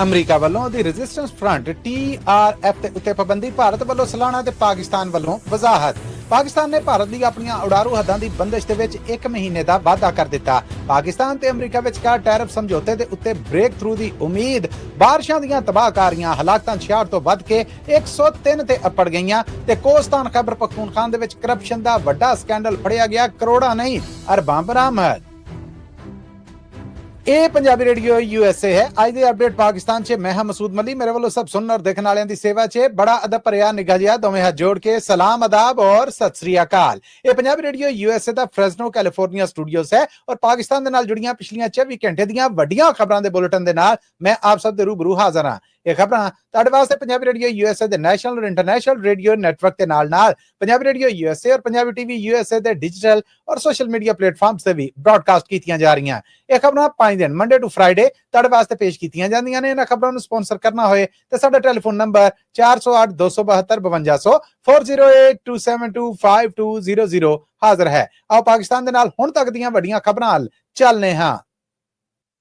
America ਵੱਲੋਂ ਦੀ resistance front TRF ਦੇ ਉੱਤੇ ਪਾਬੰਦੀ, ਭਾਰਤ ਵੱਲੋਂ ਸਲਾਨਾ ਤੇ ਪਾਕਿਸਤਾਨ ਵੱਲੋਂ ਵਜ਼ਾਹਤ। ਪਾਕਿਸਤਾਨ ਨੇ ਭਾਰਤ ਦੀ ਆਪਣੀਆਂ ਉਡਾਰੂ ਹੱਦਾਂ ਦੀ ਬੰਦਿਸ਼ ਦੇ ਵਿੱਚ 1 ਮਹੀਨੇ ਦਾ ਵਾਅਦਾ ਕਰ ਦਿੱਤਾ। ਪਾਕਿਸਤਾਨ ਤੇ ਅਮਰੀਕਾ ਵਿਚਕਾਰ ਟੈਰਿਫ ਸਮਝੌਤੇ ਦੇ ਉੱਤੇ ਬ੍ਰੇਕ ਥਰੂ ਦੀ ਉਮੀਦ। ਬਾਰਿਸ਼ਾਂ ਦੀਆਂ ਤਬਾਹਕਾਰੀਆਂ, ਹਲਾਕਤਾਂ 66 ਤੋਂ ਵੱਧ ਕੇ 103 ਤੇ ਅੱਪੜ ਗਈਆਂ ਤੇ ਕੋਸਤਾਨ ਖੈਬਰ ਪਖਤੂਨਖਵਾ ਦੇ ਵਿੱਚ ਕਰਪਸ਼ਨ ਦਾ ਵੱਡਾ ਸਕੈਂਡਲ ਫੜਿਆ ਗਿਆ। ਕਰੋੜਾਂ ਨਹੀਂ, ਅਰਬਾਂ ਬਰਾਮਦ। ਇਹ ਪੰਜਾਬੀ ਰੇਡੀਓ USA ਹੈ। ਅੱਜ ਦੇ ਅਪਡੇਟ ਪਾਕਿਸਤਾਨ 'ਚ ਮੈਂ ਹਾਂ ਮਸੂਦ ਮਲੀ। ਮੇਰੇ ਵੱਲੋਂ ਸਭ ਸੁਣਨ ਔਰ ਦੇਖਣ ਵਾਲਿਆਂ ਦੀ ਸੇਵਾ 'ਚ ਬੜਾ ਅਦਬ ਭਰਿਆ ਨਿੱਘਾ ਜਿਹਾ ਦੋਵੇਂ ਹੱਥ ਜੋੜ ਕੇ ਸਲਾਮ, ਆਦਾਬ ਔਰ ਸਤਿ ਸ੍ਰੀ ਅਕਾਲ। ਇਹ ਪੰਜਾਬੀ ਰੇਡੀਓ USA ਦਾ ਫ੍ਰੈਜ਼ਨੋ ਕੈਲੀਫੋਰਨੀਆ ਸਟੂਡੀਓਸ ਹੈ ਔਰ ਪਾਕਿਸਤਾਨ ਦੇ ਨਾਲ ਜੁੜੀਆਂ ਪਿਛਲੀਆਂ 24 ਘੰਟੇ ਦੀਆਂ ਵੱਡੀਆਂ ਖਬਰਾਂ ਦੇ ਬੁਲੇਟਿਨ ਦੇ ਨਾਲ ਮੈਂ ਆਪ ਸਭ ਦੇ ਰੂਬਰੂ ਹਾਜ਼ਰ ਹਾਂ। ਇਹ ਖਬਰਾਂ ਤੁਹਾਡੇ ਵਾਸਤੇ ਪੰਜਾਬੀ ਰੇਡੀਓ USA ਦੇ ਨੈਸ਼ਨਲ ਔਰ ਇੰਟਰਨੈਸ਼ਨਲ ਰੇਡੀਓ ਨੈਟਵਰਕ ਦੇ ਨਾਲ ਪੰਜਾਬੀ ਰੇਡੀਓ USA ਔਰ ਪੰਜਾਬੀ TV USA ਦੇ ਡਿਜੀਟਲ ਔਰ ਸੋਸ਼ਲ ਮੀਡੀਆ ਪਲੇਟਫਾਰਮਸ ਤੇ ਵੀ ਬ੍ਰਾਡਕਾਸਟ ਕੀਤੀਆਂ ਜਾ ਰਹੀਆਂ। ਇਹ ਖਬਰਾਂ 5 ਦਿਨ ਮੰਡੇ ਟੂ ਫਰਾਈਡੇ ਤੁਹਾਡੇ ਵਾਸਤੇ ਪੇਸ਼ ਕੀਤੀਆਂ ਜਾਂਦੀਆਂ ਨੇ। ਇਹਨਾਂ ਖਬਰਾਂ ਨੂੰ ਸਪਾਂਸਰ ਕਰਨਾ ਹੋਏ ਤੇ ਸਾਡਾ ਟੈਲੀਫੋਨ ਨੰਬਰ 408 272 5200 4082725200 ਹਾਜ਼ਰ ਹੈ। ਆਓ ਪਾਕਿਸਤਾਨ ਦੇ ਨਾਲ ਹੁਣ ਤੱਕ ਦੀਆਂ ਵੱਡੀਆਂ ਖਬਰਾਂ ਵੱਲ ਚੱਲਨੇ ਹਾਂ।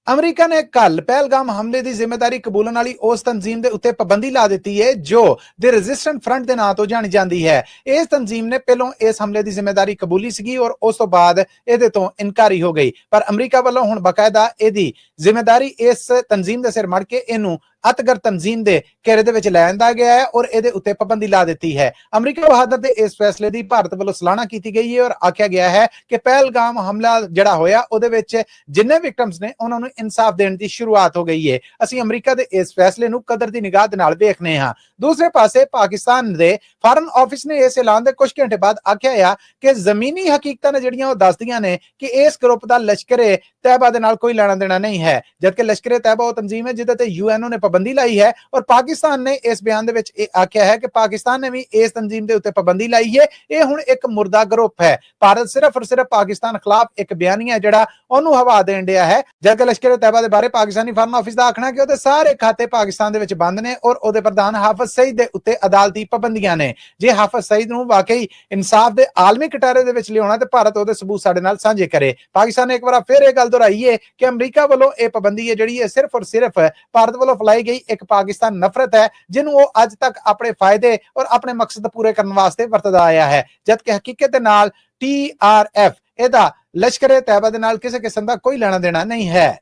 ਅਮਰੀਕਾ ਨੇ ਕੱਲ ਪਹਿਲਗਾਮ ਹਮਲੇ ਦੀ ਜ਼ਿੰਮੇਵਾਰੀ ਕਬੂਲਣ ਵਾਲੀ ਉਸ ਤਨਜ਼ੀਮ ਦੇ ਉੱਤੇ ਪਾਬੰਦੀ ਲਾ ਦਿੱਤੀ ਹੈ ਜੋ ਦੀ ਰੈਜ਼ਿਸਟੈਂਟ ਫਰੰਟ ਦੇ ਨਾਂ ਤੋਂ ਜਾਣੀ ਜਾਂਦੀ ਹੈ। ਇਸ ਤਨਜ਼ੀਮ ਨੇ ਪਹਿਲਾਂ ਇਸ ਹਮਲੇ ਦੀ ਜ਼ਿੰਮੇਵਾਰੀ ਕਬੂਲੀ ਸੀਗੀ ਔਰ ਉਸ ਤੋਂ ਬਾਅਦ ਇਹਦੇ ਤੋਂ ਇਨਕਾਰੀ ਹੋ ਗਈ, ਪਰ ਅਮਰੀਕਾ ਵੱਲੋਂ ਹੁਣ ਬਕਾਇਦਾ ਇਹਦੀ ਜ਼ਿੰਮੇਵਾਰੀ ਇਸ ਤਨਜ਼ੀਮ ਦੇ ਸਿਰ ਮੜ ਕੇ ਇਹਨੂੰ ਅਤਗਰ ਤਨਜ਼ੀਮ ਦੇ ਘੇਰੇ ਦੇ ਵਿੱਚ ਲੈ ਆਂਦਾ ਗਿਆ ਹੈ ਔਰ ਇਹਦੇ ਉੱਤੇ ਪਾਬੰਦੀ ਲਾ ਦਿੱਤੀ ਹੈ। ਅਮਰੀਕਾ ਬਹਾਦਰ ਦੇ ਇਸ ਫੈਸਲੇ ਦੀ ਭਾਰਤ ਵੱਲੋਂ ਸਲਾਹਨਾ ਕੀਤੀ ਗਈ ਹੈ ਔਰ ਆਖਿਆ ਗਿਆ ਹੈ ਕਿ ਪਹਿਲਗਾਮ ਹਮਲਾ ਜਿਹੜਾ ਹੋਇਆ ਉਹਦੇ ਵਿੱਚ ਜਿੰਨੇ ਵਿਕਟਮਸ ਨੇ ਉਹਨਾਂ ਨੂੰ ਇਨਸਾਫ ਦੇਣ ਦੀ ਸ਼ੁਰੂਆਤ ਹੋ ਗਈ ਹੈ। ਅਸੀਂ ਅਮਰੀਕਾ ਦੇ ਇਸ ਫੈਸਲੇ ਨੂੰ ਕਦਰ ਦੀ ਨਿਗਾਹ ਦੇ ਨਾਲ ਵੇਖਨੇ ਹਾਂ। ਦੂਸਰੇ ਪਾਸੇ ਪਾਕਿਸਤਾਨ ਦੇ ਫਾਰਨ ਆਫਿਸ ਨੇ ਇਸ ਐਲਾਨ ਦੇ ਕੁਝ ਘੰਟੇ ਬਾਅਦ ਆਖਿਆ ਆ ਕਿ ਜ਼ਮੀਨੀ ਹਕੀਕਤਾਂ ਨੇ ਜਿਹੜੀਆਂ ਉਹ ਦੱਸਦੀਆਂ ਨੇ ਕਿ ਇਸ ਗਰੁੱਪ ਦਾ ਲਸ਼ਕਰੇ ਤੈਬਾ ਦੇ ਨਾਲ ਕੋਈ ਲੈਣਾ ਦੇਣਾ ਨਹੀਂ ਹੈ, ਜਦਕਿ ਲਸ਼ਕਰੇ ਤੈਬਾ ਉਹ ਤਨਜ਼ੀਮ ਹੈ ਜਿਹਦੇ ਤੇ UN ਨੇ ਪਾਬੰਦੀ ਲਾਈ ਹੈ ਔਰ ਪਾਕਿਸਤਾਨ ਨੇ ਇਸ ਬਿਆਨ ਦੇ ਵਿੱਚ ਇਹ ਆਖਿਆ ਹੈ ਕਿ ਪਾਕਿਸਤਾਨ ਨੇ ਵੀ ਇਸ ਤਨਜ਼ੀਮ ਦੇ ਉੱਤੇ ਪਾਬੰਦੀ ਲਾਈ ਹੈ। ਇਹ ਹੁਣ ਇੱਕ ਮੁਰਦਾ ਗਰੁੱਪ ਹੈ। ਭਾਰਤ ਸਿਰਫ ਔਰ ਸਿਰਫ ਪਾਕਿਸਤਾਨ ਖਿਲਾਫ ਇੱਕ ਬਿਆਨੀਆ ਜਿਹੜਾ ਉਹਨੂੰ ਹਵਾ ਦੇਣ ਡਿਆ ਹੈ, ਜਦਕਿ ਲਸ਼ਕਰੇ ਤੈਬਾ ਦੇ ਬਾਰੇ ਪਾਕਿਸਤਾਨੀ ਫਾਰਨ ਆਫਿਸ ਦਾ ਆਖਣਾ ਕਿ ਉਹਦੇ ਸਾਰੇ ਖਾਤੇ ਪਾਕਿਸਤਾਨ ਦੇ ਵਿੱਚ ਬੰਦ ਨੇ ਔਰ ਉਹਦੇ ਪ੍ਰਧਾਨ ਹਾਫਿਜ਼ ਸਈਦ ਦੇ ਉੱਤੇ ਅਦਾਲਤੀ ਪਾਬੰਦੀਆਂ ਨੇ। ਜੇ ਹਾਫਿਜ਼ ਸਈਦ ਨੂੰ ਵਾਕਈ ਇਨਸਾਫ ਦੇ ਆਲਮੀ ਕਟਾਰੇ ਦੇ ਵਿੱਚ ਲਿਆਉਣਾ ਤੇ ਭਾਰਤ ਉਹਦੇ ਸਬੂਤ ਸਾਡੇ ਨਾਲ ਸਾਂਝੇ ਕਰੇ। ਪਾਕਿਸਤਾਨ ਨੇ ਇੱਕ ਵਾਰ ਫਿਰ ਇਹ ਗੱਲ ਦੁਹਰਾਈ ਹੈ ਕਿ ਅਮਰੀਕਾ ਵੱਲੋਂ ਇਹ ਪਾਬੰਦੀ ਹੈ ਜਿਹੜੀ ਹੈ ਸਿਰਫ ਔਰ ਸਿਰਫ ਭਾਰਤ ਵੱਲੋਂ ਫੈਲਾਈ ਗਈ ਇੱਕ ਪਾਕਿਸਤਾਨ ਨਫ਼ਰਤ ਹੈ ਜਿਹਨੂੰ ਉਹ ਅੱਜ ਤੱਕ ਆਪਣੇ ਫਾਇਦੇ ਔਰ ਆਪਣੇ ਮਕਸਦ ਪੂਰੇ ਕਰਨ ਵਾਸਤੇ ਵਰਤਦਾ ਆਇਆ ਹੈ, ਜਦਕਿ ਹਕੀਕਤ ਦੇ ਨਾਲ TRF ਇਹਦਾ ਲਸ਼ਕਰੇ ਤੈਬਾ ਦੇ ਨਾਲ ਕਿਸੇ ਕਿਸਮ ਦਾ ਕੋਈ ਲੈਣਾ ਦੇਣਾ ਨਹੀਂ ਹੈ।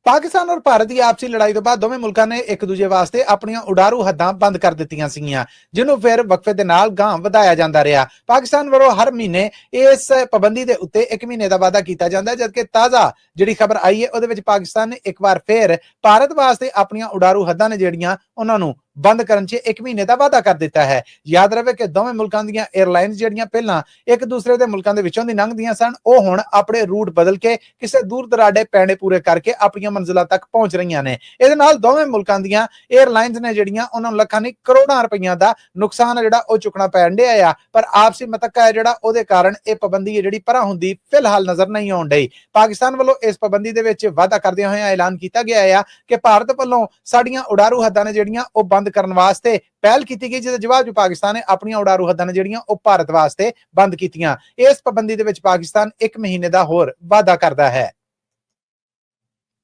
ਪਾਕਿਸਤਾਨ ਔਰ ਭਾਰਤ ਦੀ ਆਪਸੀ ਲੜਾਈ ਤੋਂ ਬਾਅਦ ਦੋਵੇਂ ਮੁਲਕਾਂ ਨੇ ਇੱਕ ਦੂਜੇ ਵਾਸਤੇ ਆਪਣੀਆਂ ਉਡਾਰੂ ਹੱਦਾਂ ਬੰਦ ਕਰ ਦਿੱਤੀਆਂ ਸੀਗੀਆਂ, ਜਿਹਨੂੰ ਫਿਰ ਵਕਫੇ ਦੇ ਨਾਲ ਗਾਂ ਵਧਾਇਆ ਜਾਂਦਾ ਰਿਹਾ। ਪਾਕਿਸਤਾਨ ਵੱਲੋਂ ਹਰ ਮਹੀਨੇ ਇਸ ਪਾਬੰਦੀ ਦੇ ਉੱਤੇ 1 ਮਹੀਨੇ ਦਾ ਵਾਅਦਾ ਕੀਤਾ ਜਾਂਦਾ ਹੈ, ਜਦਕਿ ਤਾਜ਼ਾ ਜਿਹੜੀ ਖਬਰ ਆਈ ਹੈ ਉਹਦੇ ਵਿੱਚ ਪਾਕਿਸਤਾਨ ਨੇ ਇੱਕ ਵਾਰ ਫਿਰ ਭਾਰਤ ਵਾਸਤੇ ਆਪਣੀਆਂ ਉਡਾਰੂ ਹੱਦਾਂ ਨੇ ਜਿਹੜੀਆਂ ਉਹਨਾਂ ਨੂੰ ਬੰਦ ਕਰਨ 'ਚ 1 ਮਹੀਨੇ ਦਾ ਵਾਅਦਾ ਕਰ ਦਿੱਤਾ ਹੈ। ਯਾਦ ਰਵੇ ਕਿ ਦੋਵੇਂ ਮੁਲਕਾਂ ਦੀਆਂ 에ਅਰਲਾਈਨਸ ਜਿਹੜੀਆਂ ਪਹਿਲਾਂ ਇੱਕ ਦੂਸਰੇ ਦੇ ਮੁਲਕਾਂ ਦੇ ਵਿੱਚੋਂ ਦੀ ਲੰਘਦੀਆਂ ਸਨ, ਉਹ ਹੁਣ ਆਪਣੇ ਰੂਟ ਬਦਲ ਕੇ ਕਿਸੇ ਦੂਰ ਦਰਾਡੇ ਪੈਂਡੇ ਪੂਰੇ ਕਰਕੇ ਆਪਣੀਆਂ ਮੰਜ਼ਿਲਾਂ ਤੱਕ ਪਹੁੰਚ ਰਹੀਆਂ ਨੇ। ਇਹਦੇ ਨਾਲ ਦੋਵੇਂ ਮੁਲਕਾਂ ਦੀਆਂ 에ਅਰਲਾਈਨਸ ਨੇ ਜਿਹੜੀਆਂ ਉਹਨਾਂ ਨੂੰ ਲੱਖਾਂ ਨਹੀਂ ਕਰੋੜਾਂ ਰੁਪਈਆਂ ਦਾ ਨੁਕਸਾਨ ਜਿਹੜਾ ਉਹ ਚੁੱਕਣਾ ਪੈਣ ਡਿਆ ਆ, ਪਰ ਆਪਸੀ ਮਤਕਾ ਹੈ ਜਿਹੜਾ ਉਹਦੇ ਕਾਰਨ ਇਹ ਪਾਬੰਦੀ ਹੈ ਜਿਹੜੀ ਪਰਾਂ ਹੁੰਦੀ ਫਿਲਹਾਲ ਨਜ਼ਰ ਨਹੀਂ ਆਉਣ ਡਈ। ਪਾਕਿਸਤਾਨ ਵੱਲੋਂ ਇਸ ਪਾਬੰਦੀ ਦੇ ਵਿੱਚ ਵਾਅਦਾ ਕਰਦਿਆਂ ਹੋਇਆਂ ਐਲਾਨ ਕੀਤਾ ਗਿਆ ਆ ਕਿ ਭਾਰਤ ਵੱਲੋਂ ਸਾਡੀਆਂ ਉਡਾਰੂ ਹੱਦਾਂ ਨੇ ਜਿਹੜੀਆਂ ਉਹ ਬੰਦ ਕਰਨ ਵਾਸਤੇ ਪਹਿਲ ਕੀਤੀ ਗਈ, ਜਿਹਦੇ ਜਵਾਬ 'ਚ ਪਾਕਿਸਤਾਨ ਨੇ ਆਪਣੀਆਂ ਉਡਾਰੂ ਹੱਦਾਂ ਨੇ ਜਿਹੜੀਆਂ ਉਹ ਭਾਰਤ ਵਾਸਤੇ ਬੰਦ ਕੀਤੀਆਂ। ਇਸ ਪਾਬੰਦੀ ਦੇ ਵਿੱਚ ਪਾਕਿਸਤਾਨ 1 ਮਹੀਨੇ ਦਾ ਹੋਰ ਵਾਅਦਾ ਕਰਦਾ ਹੈ।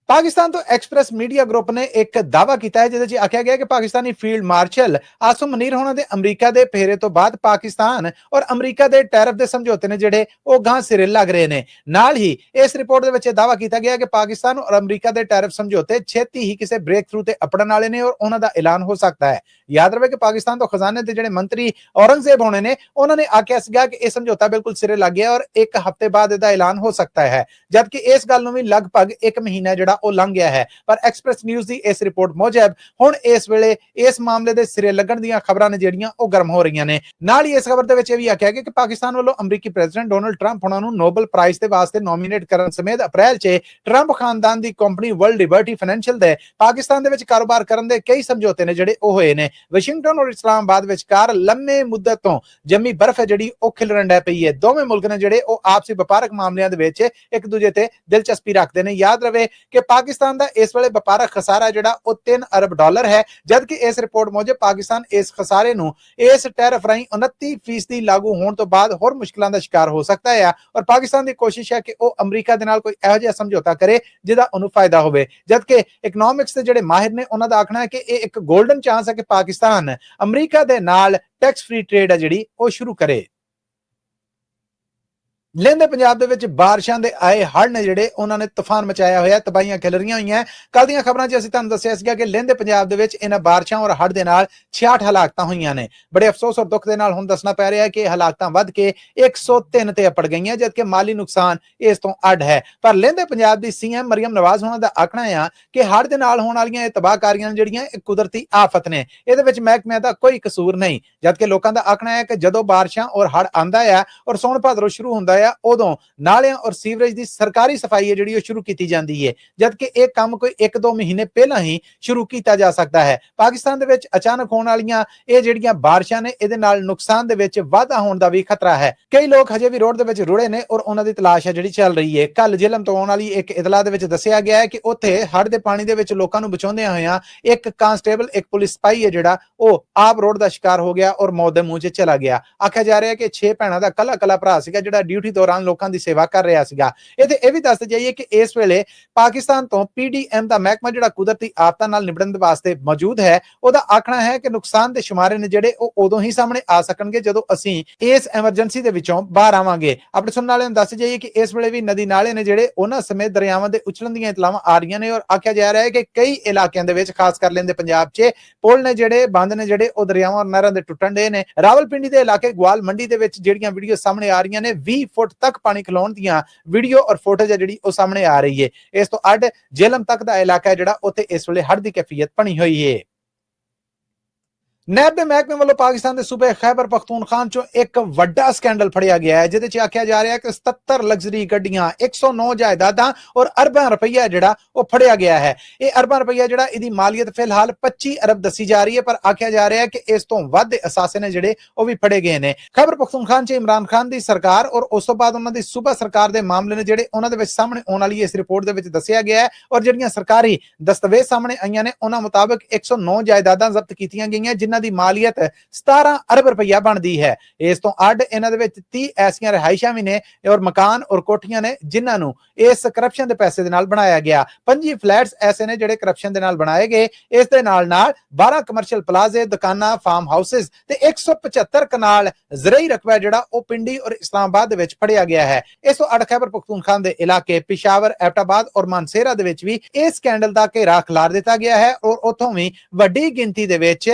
ਪਾਕਿਸਤਾਨ ਤੋਂ ਐਕਸਪ੍ਰੈਸ ਮੀਡੀਆ ਗਰੁੱਪ ਨੇ ਇੱਕ ਦਾਅਵਾ ਕੀਤਾ ਹੈ ਜਿਹਦੇ 'ਚ ਆਖਿਆ ਗਿਆ ਕਿ ਪਾਕਿਸਤਾਨੀ ਫੀਲਡ ਮਾਰਸ਼ਲ ਆਸਮ ਮਨੀਰ ਹੋਣਾ ਦੇ ਅਮਰੀਕਾ ਦੇ ਫੇਰੇ ਤੋਂ ਬਾਅਦ ਪਾਕਿਸਤਾਨ ਔਰ ਅਮਰੀਕਾ ਦੇ ਟੈਰਿਫ ਦੇ ਸਮਝੌਤੇ ਨੇ ਜਿਹੜੇ ਉਹ ਗਾਂ ਸਿਰੇ ਲੱਗ ਰਹੇ ਨੇ। ਨਾਲ ਹੀ ਇਸ ਰਿਪੋਰਟ ਦੇ ਵਿੱਚ ਇਹ ਦਾਅਵਾ ਕੀਤਾ ਗਿਆ ਕਿ ਪਾਕਿਸਤਾਨ ਔਰ ਅਮਰੀਕਾ ਦੇ ਟੈਰਿਫ ਸਮਝੌਤੇ ਛੇਤੀ ਹੀ ਕਿਸੇ ਬ੍ਰੇਕ ਥਰੂ ਤੇ ਅਪੜਨ ਵਾਲੇ ਨੇ ਔਰ ਉਹਨਾਂ ਦਾ ਐਲਾਨ ਹੋ ਸਕਦਾ ਹੈ। ਯਾਦ ਰਵੇ ਕਿ ਪਾਕਿਸਤਾਨ ਤੋਂ ਖਜ਼ਾਨੇ ਦੇ ਜਿਹੜੇ ਮੰਤਰੀ ਔਰੰਗਜ਼ੇਬ ਹੋਣੇ ਨੇ ਉਹਨਾਂ ਨੇ ਆਖਿਆ ਸੀਗਾ ਕਿ ਇਹ ਸਮਝੌਤਾ ਬਿਲਕੁਲ ਸਿਰੇ ਲੱਗ ਗਿਆ ਔਰ 1 ਹਫ਼ਤੇ ਬਾਅਦ ਇਹਦਾ ਐਲਾਨ ਹੋ ਸਕਦਾ ਹੈ, ਜਦਕਿ ਇਸ ਗੱਲ ਨੂੰ ਵੀ ਲਗਭਗ 1 ਮਹੀਨਾ ਜਿਹੜਾ ਉਹ ਲੰਘ ਗਿਆ ਹੈ। ਪਰ ਐਕਸਪ੍ਰੈਸ ਨਿਊਜ਼ ਦੀ ਇਸ ਰਿਪੋਰਟ ਮੁਜਬ ਹੁਣ ਇਸ ਵੇਲੇ ਇਸ ਮਾਮਲੇ ਦੇ ਸਿਰੇ ਲੱਗਣ ਦੀਆਂ ਖਬਰਾਂ ਨੇ ਜਿਹੜੀਆਂ ਉਹ ਗਰਮ ਹੋ ਰਹੀਆਂ ਨੇ। ਨਾਲ ਹੀ ਇਸ ਖਬਰ ਦੇ ਵਿੱਚ ਇਹ ਵੀ ਆਖਿਆ ਗਿਆ ਕਿ ਪਾਕਿਸਤਾਨ ਵੱਲੋਂ ਅਮਰੀਕੀ ਪ੍ਰੈਜ਼ੀਡੈਂਟ ਡੋਨਲਡ ਟਰੰਪ ਉਹਨਾਂ ਨੂੰ ਨੋਬਲ ਪ੍ਰਾਈਜ਼ ਦੇ ਵਾਸਤੇ ਨੋਮੀਨੇਟ ਕਰਨ ਸਮੇਤ ਅਪ੍ਰੈਲ 'ਚ ਟਰੰਪ ਖਾਨਦਾਨ ਦੀ ਕੰਪਨੀ ਵਰਲਡ ਲਿਬਰਟੀ ਫਾਈਨੈਂਸ਼ੀਅਲ ਦੇ ਪਾਕਿਸਤਾਨ ਦੇ ਵਿੱਚ ਕਾਰੋਬਾਰ ਕਰਨ ਦੇ ਕਈ ਸਮਝੌਤੇ ਨੇ ਜਿਹੜੇ ਉਹ ਹੋਏ ਨੇ। ਵਾਸ਼ਿੰਗਟਨ ਔਰ ਇਸਲਾਮਾਬਾਦ ਵਿਚਕਾਰ ਲੰਮੇ ਮੁੱਦਤ ਤੋਂ ਜੰਮੀ ਬਰਫ਼ ਹੈ ਜਿਹੜੀ ਉਹ ਖਿਲਰਨ ਡੈ ਪਈ ਹੈ। ਦੋਵੇਂ ਮੁਲਕ ਨੇ ਜਿਹੜੇ ਉਹ ਆਪਸੀ ਵਪਾਰਕ ਮਾਮਲਿਆਂ ਦੇ ਵਿੱਚ ਇੱਕ ਦੂਜੇ ਤੇ ਦਿਲਚਸਪੀ ਰੱਖਦੇ ਨੇ। ਯਾਦ ਰਵੇ ਕਿ ਪਾਕਿਸਤਾਨ ਦਾ ਇਸ ਵੇਲੇ ਵਪਾਰਕ ਖਸਾਰਾ ਜਿਹੜਾ ਉਹ 3 ਅਰਬ ਡਾਲਰ ਹੈ, ਜਦਕਿ ਇਸ ਰਿਪੋਰਟ ਮੁਜਬ ਪਾਕਿਸਤਾਨ ਇਸ ਖਸਾਰੇ ਨੂੰ ਇਸ ਟੈਰਿਫ ਰਾਹੀਂ 29% ਲਾਗੂ ਹੋਣ ਤੋਂ ਬਾਅਦ ਹੋਰ ਮੁਸ਼ਕਲਾਂ ਦਾ ਸ਼ਿਕਾਰ ਹੋ ਸਕਦਾ ਹੈ ਔਰ ਪਾਕਿਸਤਾਨ ਦੀ ਕੋਸ਼ਿਸ਼ ਹੈ ਕਿ ਉਹ ਅਮਰੀਕਾ ਦੇ ਨਾਲ ਕੋਈ ਇਹੋ ਜਿਹਾ ਸਮਝੌਤਾ ਕਰੇ ਜਿਹਦਾ ਉਹਨੂੰ ਫਾਇਦਾ ਹੋਵੇ। ਜਦਕਿ ਇਕਨੋਮਿਕਸ ਦੇ ਜਿਹੜੇ ਮਾਹਿਰ ਨੇ ਉਹਨਾਂ ਦਾ ਆਖਣਾ ਹੈ ਕਿ ਇਹ ਇੱਕ ਗੋਲਡਨ ਚਾਂਸ ਹੈ ਕਿ ਪਾਕਿਸਤਾਨ ਅਮਰੀਕਾ ਦੇ ਨਾਲ ਟੈਕਸ ਫ੍ਰੀ ਟ੍ਰੇਡ ਹੈ ਜਿਹੜੀ ਉਹ ਸ਼ੁਰੂ ਕਰੇ। ਲਹਿੰਦੇ ਪੰਜਾਬ ਦੇ ਵਿੱਚ ਬਾਰਿਸ਼ਾਂ ਦੇ ਆਏ ਹੜ੍ਹ ਨੇ ਜਿਹੜੇ ਉਹਨਾਂ ਨੇ ਤੂਫਾਨ ਮਚਾਇਆ ਹੋਇਆ, ਤਬਾਹੀਆਂ ਖਿਲਰੀਆਂ ਹੋਈਆਂ। ਕੱਲ ਦੀਆਂ ਖਬਰਾਂ 'ਚ ਅਸੀਂ ਤੁਹਾਨੂੰ ਦੱਸਿਆ ਸੀਗਾ ਕਿ ਲਹਿੰਦੇ ਪੰਜਾਬ ਦੇ ਵਿੱਚ ਇਹਨਾਂ ਬਾਰਿਸ਼ਾਂ ਔਰ ਹੜ੍ਹ ਦੇ ਨਾਲ 66 ਹਲਾਕਤਾਂ ਹੋਈਆਂ ਨੇ। ਬੜੇ ਅਫਸੋਸ ਔਰ ਦੁੱਖ ਦੇ ਨਾਲ ਹੁਣ ਦੱਸਣਾ ਪੈ ਰਿਹਾ ਹੈ ਕਿ ਹਲਾਕਤਾਂ ਵੱਧ ਕੇ 103 ਤੇ ਅਪੜ ਗਈਆਂ, ਜਦਕਿ ਮਾਲੀ ਨੁਕਸਾਨ ਇਸ ਤੋਂ ਅੱਡ ਹੈ। ਪਰ ਲਹਿੰਦੇ ਪੰਜਾਬ ਦੀ ਸੀਐਮ ਮਰੀਮ ਨਵਾਜ਼ ਉਹਨਾਂ ਦਾ ਆਖਣਾ ਹੈ ਕਿ ਹੜ੍ਹ ਦੇ ਨਾਲ ਹੋਣ ਵਾਲੀਆਂ ਇਹ ਤਬਾਹਕਾਰੀਆਂ ਜਿਹੜੀਆਂ ਇਹ ਕੁਦਰਤੀ ਆਫਤ ਨੇ, ਇਹਦੇ ਵਿੱਚ ਮਹਿਕਮਿਆਂ ਦਾ ਕੋਈ ਕਸੂਰ ਨਹੀਂ। ਜਦਕਿ ਲੋਕਾਂ ਦਾ ਆਖਣਾ ਹੈ ਕਿ ਜਦੋਂ ਬਾਰਿਸ਼ਾਂ ਔਰ ਹੜ੍ਹ ਆਂਦਾ ਹੈ ਔਰ ਸੌਣ ਭਾਦਰੋਂ ਸ਼ੁਰੂ ਹੁੰਦਾ ਹੈ ਉਦੋਂ ਨਾਲਿਆਂ ਔਰ ਸੀਵਰੇਜ ਦੀ ਸਰਕਾਰੀ ਸਫਾਈ ਹੈ ਜਿਹੜੀ ਉਹ ਸ਼ੁਰੂ ਕੀਤੀ ਜਾਂਦੀ ਹੈ, ਜਦਕਿ ਇਹ ਕੰਮ ਕੋਈ 1-2 ਮਹੀਨੇ ਪਹਿਲਾਂ ਹੀ ਸ਼ੁਰੂ ਕੀਤਾ ਜਾ ਸਕਦਾ ਹੈ। ਪਾਕਿਸਤਾਨ ਦੇ ਵਿੱਚ ਅਚਾਨਕ ਹੋਣ ਵਾਲੀਆਂ ਇਹ ਜਿਹੜੀਆਂ ਬਾਰਿਸ਼ਾਂ ਨੇ ਇਹਦੇ ਨਾਲ ਨੁਕਸਾਨ ਦੇ ਵਿੱਚ ਵਾਧਾ ਹੋਣ ਦਾ ਵੀ ਖਤਰਾ ਹੈ। ਕਈ ਲੋਕ ਹਜੇ ਵੀ ਰੋਡ ਦੇ ਵਿੱਚ ਰੁੜੇ ਨੇ ਔਰ ਉਹਨਾਂ ਦੀ ਤਲਾਸ਼ ਹੈ ਜਿਹੜੀ ਚੱਲ ਰਹੀ ਹੈ। ਕੱਲ ਜੇਲਮ ਤੋਂ ਆਉਣ ਵਾਲੀ ਇੱਕ ਇਤਲਾਹ ਦੇ ਵਿੱਚ ਦੱਸਿਆ ਗਿਆ ਹੈ ਕਿ ਉੱਥੇ ਹੜ੍ਹ ਦੇ ਪਾਣੀ ਦੇ ਵਿੱਚ ਲੋਕਾਂ ਨੂੰ ਬਚਾਉਂਦਿਆਂ ਹੋਇਆਂ ਇੱਕ ਕਾਂਸਟੇਬਲ, ਇੱਕ ਪੁਲਿਸ ਸਿਪਾਹੀ ਹੈ ਜਿਹੜਾ ਉਹ ਆਪ ਰੋਡ ਦਾ ਸ਼ਿਕਾਰ ਹੋ ਗਿਆ ਔਰ ਮੌਤ ਦੇ ਮੂੰਹ 'ਚ ਚਲਾ ਗਿਆ। ਆਖਿਆ ਜਾ ਰਿਹਾ ਕਿ 6 ਭੈਣਾਂ ਦਾ ਕੱਲਾ ਭਰਾ ਸੀਗਾ ਜਿਹੜਾ ਡਿਊਟੀ ਦੌਰਾਨ ਲੋਕਾਂ ਦੀ ਸੇਵਾ ਕਰ ਰਿਹਾ ਸੀਗਾ। ਇਹਦੇ ਇਹ ਵੀ ਦੱਸਦੇ ਜਾਈਏ ਕਿ ਇਸ ਵੇਲੇ ਪਾਕਿਸਤਾਨ ਤੋਂ PDM ਦਾ ਮਹਿਕਮਾ ਜਿਹੜਾ ਕੁਦਰਤੀ ਆਫਤਾਂ ਨਾਲ ਨਿਪਟਣ ਵਾਸਤੇ ਮੌਜੂਦ ਹੈ, ਉਹਦਾ ਆਖਣਾ ਹੈ ਕਿ ਨੁਕਸਾਨ ਦੇ ਸ਼ੁਮਾਰੇ ਨੇ ਜਿਹੜੇ ਉਹ ਉਦੋਂ ਹੀ ਸਾਹਮਣੇ ਆ ਸਕਣਗੇ ਜਦੋਂ ਅਸੀਂ ਇਸ ਐਮਰਜੈਂਸੀ ਦੇ ਵਿੱਚੋਂ ਬਾਹਰ ਆਵਾਂਗੇ। ਆਪਣੇ ਸੁਣਨ ਵਾਲਿਆਂ ਨੂੰ ਦੱਸ ਜਾਈਏ ਕਿ ਇਸ ਵੇਲੇ ਵੀ ਨਦੀ ਨਾਲੇ ਨੇ ਜਿਹੜੇ ਉਹਨਾਂ ਸਮੇਤ ਦਰਿਆਵਾਂ ਦੇ ਉਛਲਣ ਦੀਆਂ ਇਤਲਾਵਾਂ ਆ ਰਹੀਆਂ ਨੇ ਔਰ ਆਖਿਆ ਜਾ ਰਿਹਾ ਹੈ ਕਿ ਕਈ ਇਲਾਕਿਆਂ ਦੇ ਵਿੱਚ ਖਾਸ ਕਰ ਲੈਂਦੇ ਪੰਜਾਬ 'ਚ ਪੁਲ ਨੇ ਜਿਹੜੇ, ਬੰਦ ਨੇ ਜਿਹੜੇ ਉਹ ਦਰਿਆਵਾਂ ਔਰ ਨਹਿਰਾਂ ਦੇ ਟੁੱਟਣ ਦੇ ਨੇ। ਰਾਵਲਪਿੰਡੀ ਦੇ ਇਲਾਕੇ ਗਵਾਲ ਮੰਡੀ ਦੇ ਵਿੱਚ ਜਿਹੜੀਆਂ ਵੀਡੀਓ ਸਾਹਮਣੇ ਆ ਰਹੀਆਂ ਨੇ 20 ਫੁੱਟ ਤੱਕ ਪਾਣੀ ਖਲੋਣ ਦੀਆਂ ਵੀਡੀਓ ਔਰ ਫੋਟੋਜ ਹੈ ਜਿਹੜੀ ਉਹ ਸਾਹਮਣੇ ਆ ਰਹੀ ਹੈ। ਇਸ ਤੋਂ ਅੱਡ ਜੇਲਮ ਤੱਕ ਦਾ ਇਲਾਕਾ ਹੈ ਜਿਹੜਾ ਉੱਥੇ ਇਸ ਵੇਲੇ ਹੜ੍ਹ ਦੀ ਕੈਫੀਅਤ ਬਣੀ ਹੋਈ ਹੈ। ਨੈਬ ਦੇ ਮਹਿਕਮੇ ਵੱਲੋਂ ਪਾਕਿਸਤਾਨ ਦੇ ਸੂਬੇ ਖੈਬਰ ਪਖਤੂਨਖਵਾ ਚੋਂ ਇੱਕ ਵੱਡਾ ਸਕੈਂਡਲ ਫੜਿਆ ਗਿਆ ਹੈ, ਜਿਹਦੇ 'ਚ ਆਖਿਆ ਜਾ ਰਿਹਾ ਹੈ ਕਿ 77 ਲਗਜ਼ਰੀ ਗੱਡੀਆਂ, 109 ਜਾਇਦਾਦਾਂ ਔਰ ਅਰਬਾਂ ਰੁਪਈਆ ਜਿਹੜਾ ਉਹ ਫੜਿਆ ਗਿਆ ਹੈ। ਇਹ ਅਰਬਾਂ ਰੁਪਈਆ ਜਿਹੜਾ ਇਹਦੀ ਮਾਲੀਅਤ ਫਿਲਹਾਲ 25 ਅਰਬ ਦੱਸੀ ਜਾ ਰਹੀ ਹੈ, ਪਰ ਆਖਿਆ ਜਾ ਰਿਹਾ ਹੈ ਕਿ ਇਸ ਤੋਂ ਵੱਧ ਦੇ ਅਸਾਸੇ ਨੇ ਜਿਹੜੇ ਉਹ ਵੀ ਫੜੇ ਗਏ ਨੇ। ਖੈਬਰ ਪਖਤੂਨਖਵਾ 'ਚ ਇਮਰਾਨ ਖਾਨ ਦੀ ਸਰਕਾਰ ਔਰ ਉਸ ਤੋਂ ਬਾਅਦ ਉਹਨਾਂ ਦੀ ਸੂਬਾ ਸਰਕਾਰ ਦੇ ਮਾਮਲੇ ਨੇ ਜਿਹੜੇ ਉਹਨਾਂ ਦੇ ਵਿੱਚ ਸਾਹਮਣੇ ਆਉਣ ਵਾਲੀ ਇਸ ਰਿਪੋਰਟ ਦੇ ਵਿੱਚ ਦੱਸਿਆ ਗਿਆ ਹੈ ਔਰ ਜਿਹੜੀਆਂ ਸਰਕਾਰੀ ਦਸਤਾਵੇਜ਼ ਸਾਹਮਣੇ ਆਈਆਂ ਨੇ ਉਹਨਾਂ ਮੁਤਾਬਕ 109 ਜਾਇਦਾਦਾਂ ਜ਼ਬਤ ਕੀਤੀਆਂ ਗਈਆਂ ਜਿਨ੍ਹਾਂ ਦੀ ਮਾਲੀਅਤ 17 ਅਰਬ ਰੁਪਈਆ ਬਣਦੀ ਹੈ। ਇਸ ਤੋਂ ਅੱਡ ਇਹਨਾਂ ਦੇ ਵਿੱਚ 30 ਐਸੀਆਂ ਰਿਹਾਇਸ਼ਾਂ ਵੀ ਨੇ ਔਰ ਮਕਾਨ ਔਰ ਕੋਠੀਆਂ ਨੇ ਜਿਨ੍ਹਾਂ ਨੂੰ ਇਸ ਕਰਪਸ਼ਨ ਦੇ ਪੈਸੇ ਦੇ ਨਾਲ ਬਣਾਇਆ ਗਿਆ। 25 ਫਲੈਟਸ ਐਸੇ ਨੇ ਜਿਹੜੇ ਕਰਪਸ਼ਨ ਦੇ ਨਾਲ ਬਣਾਏ ਗਏ। ਇਸ ਦੇ ਨਾਲ 12 ਕਮਰਸ਼ੀਅਲ ਪਲਾਜ਼ੇ, ਦੁਕਾਨਾਂ, ਫਾਰਮ ਹਾਊਸਿਸ ਤੇ 175 ਕਨਾਲ ਜ਼ਰਈ ਰਕਬਾ ਜਿਹੜਾ ਉਹ ਪਿੰਡੀ ਔਰ ਇਸਲਾਮਾਬਾਦ ਦੇ ਵਿੱਚ ਫੜਿਆ ਗਿਆ ਹੈ। ਇਸ ਤੋਂ ਅੱਡ ਖੈਬਰ ਪਖਤੂਨਖਵਾ ਦੇ ਇਲਾਕੇ ਪਿਸ਼ਾਵਰ, ਐਬਟਾਬਾਦ ਔਰ ਮਾਨਸੇਰਾ ਦੇ ਵਿੱਚ ਵੀ ਇਸ ਸਕੈਂਡਲ ਦਾ ਘੇਰਾ ਖਿਲਾਰ ਦਿੱਤਾ ਗਿਆ ਹੈ ਔਰ ਉੱਥੋਂ ਵੀ ਵੱਡੀ ਗਿਣਤੀ ਦੇ ਵਿੱਚ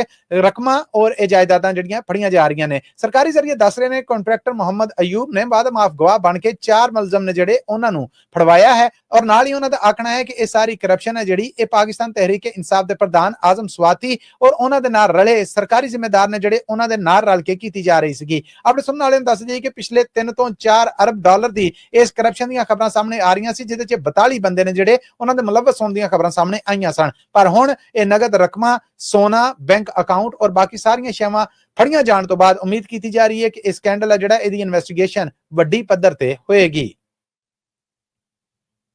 ਰਕਮਾਂ ਔਰ ਇਹ ਜਾਇਦਾਦਾਂ ਜਿਹੜੀਆਂ ਫੜੀਆਂ ਜਾ ਰਹੀਆਂ ਨੇ। ਸਰਕਾਰੀ ਜ਼ਰੀਏ ਦੱਸ ਰਹੇ ਨੇ ਕੰਟਰੈਕਟਰ ਮੁਹੰਮਦ ਅਯੂਬ ਨੇ ਬਾਅਦ ਮਾਫ ਗਵਾਹ ਬਣ ਕੇ 4 ਮੁਲਜ਼ਮ ਨੇ ਜਿਹੜੇ ਉਹਨਾਂ ਨੂੰ ਫੜਵਾਇਆ ਹੈ ਔਰ ਨਾਲ ਹੀ ਉਹਨਾਂ ਦਾ ਆਖਣਾ ਹੈ ਕਿ ਇਹ ਸਾਰੀ ਕਰਪਸ਼ਨ ਹੈ ਜਿਹੜੀ ਇਹ ਪਾਕਿਸਤਾਨ ਤਹਿਰੀਕ-ਏ-ਇਨਸਾਫ ਦੇ ਪ੍ਰਧਾਨ ਆਜ਼ਮ ਸਵਾਤੀ ਔਰ ਉਹਨਾਂ ਦੇ ਨਾਲ ਰਲੇ ਸਰਕਾਰੀ ਜ਼ਿੰਮੇਦਾਰ ਨੇ ਜਿਹੜੇ ਉਹਨਾਂ ਦੇ ਨਾਲ ਰਲ ਕੇ ਕੀਤੀ ਜਾ ਰਹੀ ਸੀਗੀ। ਆਪਣੇ ਸੁਣਨ ਵਾਲਿਆਂ ਨੂੰ ਦੱਸ ਦਈਏ ਕਿ ਪਿਛਲੇ 3 ਤੋਂ 4 ਅਰਬ ਡਾਲਰ ਦੀ ਇਸ ਕਰਪਸ਼ਨ ਦੀਆਂ ਖਬਰਾਂ ਸਾਹਮਣੇ ਆ ਰਹੀਆਂ ਸੀ, ਜਿਹਦੇ 'ਚ 42 ਬੰਦੇ ਨੇ ਜਿਹੜੇ ਉਹਨਾਂ ਦੇ ਮੁਲਵਸ ਹੋਣ ਦੀਆਂ ਖਬਰਾਂ ਸਾਹਮਣੇ ਆਈਆਂ ਸਨ। ਪਰ ਹੁਣ ਇਹ ਨਗਦ ਰਕਮਾਂ, ਸੋਨਾ, ਬੈਂਕ ਅਕਾਊਂਟ ਔਰ ਬਾਕੀ ਸਾਰੀਆਂ ਸ਼ੈਵਾਂ ਫੜੀਆਂ ਜਾਣ ਤੋਂ ਬਾਅਦ ਉਮੀਦ ਕੀਤੀ ਜਾ ਰਹੀ ਹੈ ਕਿ ਇਹ ਸਕੈਂਡਲ ਹੈ ਜਿਹੜਾ ਇਹਦੀ ਇਨਵੈਸਟੀਗੇਸ਼ਨ ਵੱਡੀ ਪੱਧਰ ਤੇ ਹੋਏਗੀ।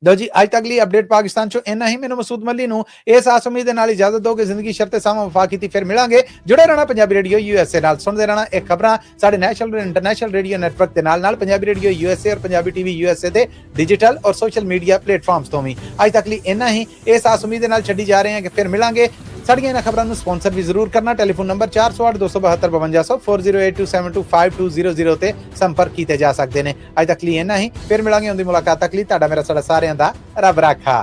ਲਓ ਜੀ, ਅੱਜ ਤੱਕ ਲਈ ਅਪਡੇਟ ਪਾਕਿਸਤਾਨ ਚੋਂ ਇੰਨਾ ਹੀ। ਮੈਨੂੰ ਮਸੂਦ ਮੱਲੀ ਨੂੰ ਇਸ ਆਸ ਉਮੀਦ ਦੇ ਨਾਲ ਇਜਾਜ਼ਤ ਦਿਓ ਕਿ ਜ਼ਿੰਦਗੀ ਸ਼ਰਤੇ ਸਾਵਾਂ ਵਫਾ ਕੀਤੀ। ਫਿਰ ਮਿਲਾਂਗੇ। ਜੁੜੇ ਰਹਿਣਾ ਪੰਜਾਬੀ ਰੇਡੀਓ USA ਨਾਲ, ਸੁਣਦੇ ਰਹਿਣਾ ਇਹ ਖਬਰਾਂ ਸਾਡੇ ਨੈਸ਼ਨਲ ਇੰਟਰਨੈਸ਼ਨਲ ਰੇਡੀਓ ਨੈਟਵਰਕ ਦੇ ਨਾਲ ਪੰਜਾਬੀ ਰੇਡੀਓ USA ਔਰ ਪੰਜਾਬੀ TV USA ਦੇ ਡਿਜੀਟਲ ਔਰ ਸੋਸ਼ਲ ਮੀਡੀਆ ਪਲੇਟਫਾਰਮਸ ਤੋਂ ਵੀ। ਅੱਜ ਤੱਕ ਲਈ ਇੰਨਾ ਹੀ। ਇਸ ਆਸ ਉਮੀਦ ਦੇ ਨਾਲ ਛੱਡੀ ਜਾ ਰਹੇ ਹਾਂ ਕਿ ਫਿਰ ਮਿਲਾਂਗੇ। ਸਾਡੀਆਂ ਇਹਨਾਂ ਖਬਰਾਂ ਨੂੰ ਸਪਾਂਸਰ ਵੀ ਜ਼ਰੂਰ ਕਰਨਾ। ਟੈਲੀਫੋਨ ਨੰਬਰ 408 272 5200 4082725500 ਤੇ ਸੰਪਰਕ ਕੀਤੇ ਜਾ ਸਕਦੇ ਨੇ। ਅੱਜ ਤੱਕ ਲਈ ਇੰਨਾ ਹੀ। ਫਿਰ ਮਿਲਾਂਗੇ। ਉਹਦੀ ਮੁਲਾਕਾਤ ਤੱਕ ਲਈ ਤੁਹਾਡਾ ਮੇਰਾ ਸਾਰਿਆਂ ਦਾ ਰੱਬ ਰਾਖਾ।